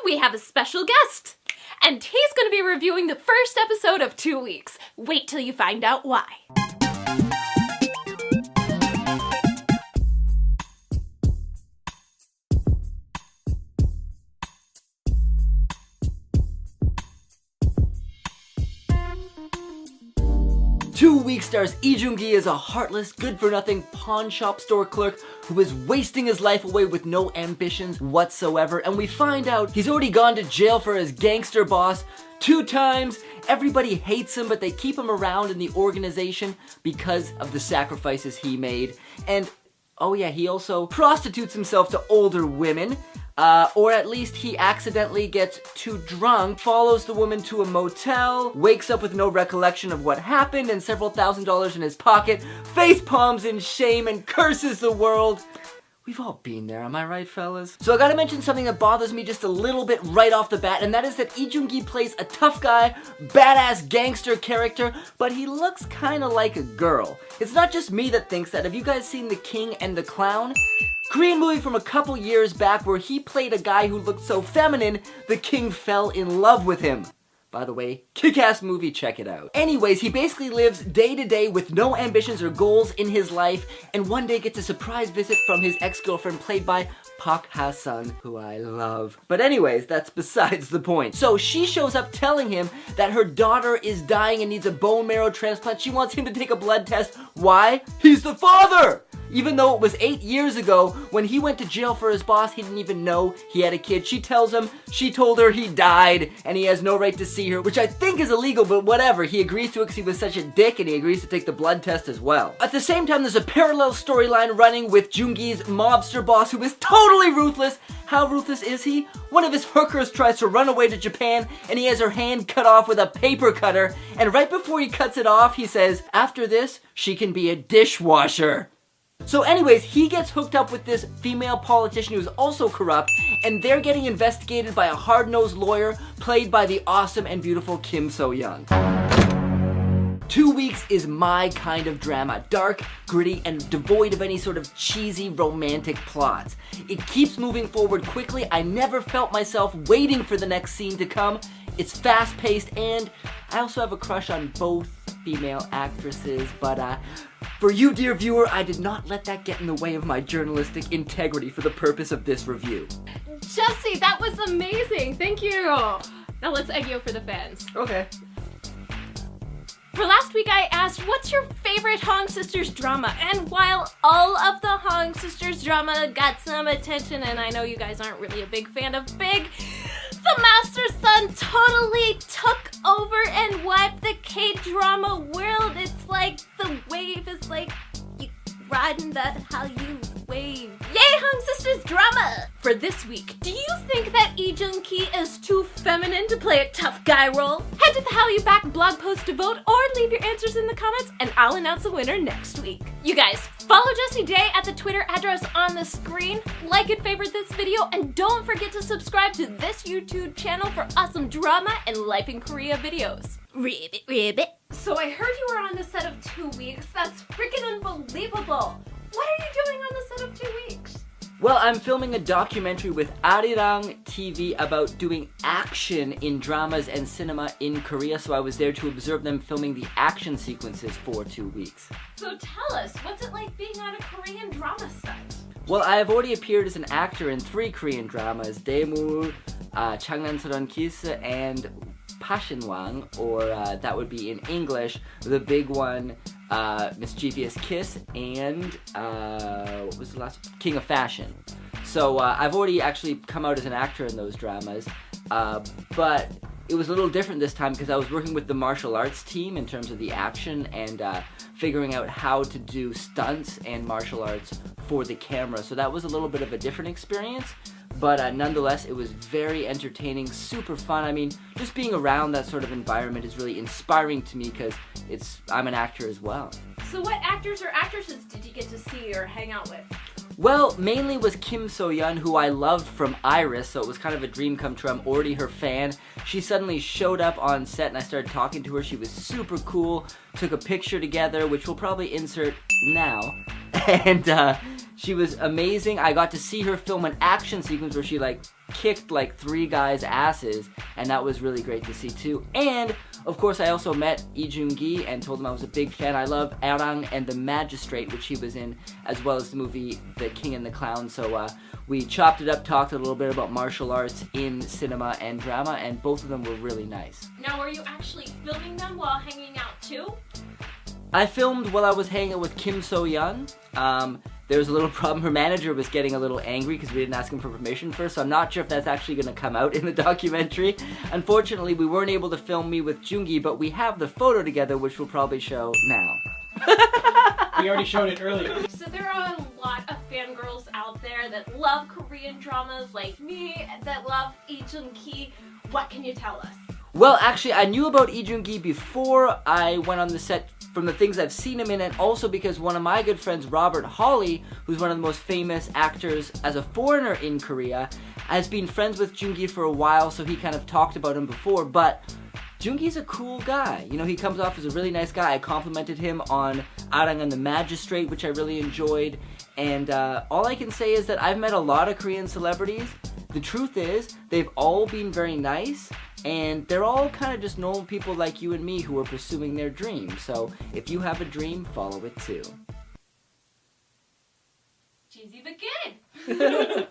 we have a special guest. And he's going to be reviewing the first episode of 2 weeks. Wait till you find out why. Two Weeks stars Lee Joon-gi as a heartless, good-for-nothing pawn shop store clerk who is wasting his life away with no ambitions whatsoever, and we find out he's already gone to jail for his gangster boss 2 times. Everybody hates him, but they keep him around in the organization because of the sacrifices he made. And, oh yeah, he also prostitutes himself to older women. Or at least he accidentally gets too drunk, follows the woman to a motel, wakes up with no recollection of what happened and several $1,000s in his pocket, face palms in shame and curses the world. We've all been there, am I right, fellas? So I gotta mention something that bothers me just a little bit right off the bat, and that is that Lee Joon-gi plays a tough guy, badass gangster character, but he looks kinda like a girl. It's not just me that thinks that. Have you guys seen The King and the Clown? Korean movie from a couple years back where he played a guy who looked so feminine, the king fell in love with him. By the way, kick-ass movie, check it out. Anyways, he basically lives day to day with no ambitions or goals in his life, and one day gets a surprise visit from his ex-girlfriend played by Park Ha-sun, who I love. But anyways, that's besides the point. So she shows up telling him that her daughter is dying and needs a bone marrow transplant. She wants him to take a blood test. Why? He's the father! Even though it was 8 years ago, when he went to jail for his boss, he didn't even know he had a kid. She tells him, she told her he died, and he has no right to see her, which I think is illegal, but whatever. He agrees to it because he was such a dick, and he agrees to take the blood test as well. At the same time, there's a parallel storyline running with Joon-gi's mobster boss, who is totally ruthless. How ruthless is he? One of his hookers tries to run away to Japan, and he has her hand cut off with a paper cutter, and right before he cuts it off, he says, after this, she can be a dishwasher. So anyways, he gets hooked up with this female politician who's also corrupt, and they're getting investigated by a hard-nosed lawyer played by the awesome and beautiful Kim So-young. 2 Weeks is my kind of drama, dark, gritty, and devoid of any sort of cheesy romantic plots. It keeps moving forward quickly. I never felt myself waiting for the next scene to come. It's fast-paced, and I also have a crush on both female actresses, but for you, dear viewer, I did not let that get in the way of my journalistic integrity for the purpose of this review. Jesse, that was amazing. Thank you. Now let's egg you for the fans. Okay. For last week, I asked, what's your favorite Hong Sisters drama? And while all of the Hong Sisters drama got some attention, and I know you guys aren't really a big fan of Big, the Master Son totally took over and wiped the K-drama world. It's like the wave is like you riding that Hallyu wave. Yay, Hong Sisters drama! For this week, do you think that Lee Joon-gi is too feminine to play a tough guy role? Head to the Hallyu Back blog post to vote, or leave your answers in the comments, and I'll announce the winner next week. You guys, follow Jessie J at the Twitter address on the screen, like and favorite this video, and don't forget to subscribe to this YouTube channel for awesome drama and life in Korea videos. Ribbit, ribbit. So I heard you were on the set of 2 Weeks. That's freaking unbelievable. What are you doing on the set of 2 Weeks? Well, I'm filming a documentary with Arirang TV about doing action in dramas and cinema in Korea, so I was there to observe them filming the action sequences for 2 weeks. So tell us, what's it like being on a Korean drama set? Well, I have already appeared as an actor in 3 Korean dramas, Daemul, 장난스러운 Kiss, and Pashinwang, or that would be in English, the big one, Mischievous Kiss, and what was the last? King of Fashion. So I've already actually come out as an actor in those dramas, but it was a little different this time because I was working with the martial arts team in terms of the action and figuring out how to do stunts and martial arts for the camera. So that was a little bit of a different experience. But nonetheless, it was very entertaining, super fun. I mean, just being around that sort of environment is really inspiring to me because I'm an actor as well. So what actors or actresses did you get to see or hang out with? Well, mainly was Kim So-young, who I loved from Iris, so it was kind of a dream come true. I'm already her fan. She suddenly showed up on set and I started talking to her. She was super cool, took a picture together, which we'll probably insert now. And She was amazing. I got to see her film an action sequence where she like kicked like 3 guys' asses, and that was really great to see too. And of course I also met Lee Joon-gi and told him I was a big fan. I love Arang and the Magistrate, which he was in, as well as the movie The King and the Clown. So we chopped it up, talked a little bit about martial arts in cinema and drama, and both of them were really nice. Now, were you actually filming them while hanging out too? I filmed while I was hanging out with Kim So-yeon. There was a little problem. Her manager was getting a little angry because we didn't ask him for permission first, so I'm not sure if that's actually going to come out in the documentary. Unfortunately, we weren't able to film me with Joon-gi, but we have the photo together, which we'll probably show now. We already showed it earlier. So there are a lot of fangirls out there that love Korean dramas like me, that love Lee Joon-gi. What can you tell us? Well, actually, I knew about Lee Joon-gi before I went on the set from the things I've seen him in, and also because one of my good friends, Robert Hawley, who's one of the most famous actors as a foreigner in Korea, has been friends with Joon-gi for a while, so he kind of talked about him before. But Joon-gi's a cool guy. You know, he comes off as a really nice guy. I complimented him on Arang and the Magistrate, which I really enjoyed. And all I can say is that I've met a lot of Korean celebrities. The truth is, they've all been very nice, and they're all kind of just normal people like you and me who are pursuing their dreams. So if you have a dream, follow it too. Cheesy but good.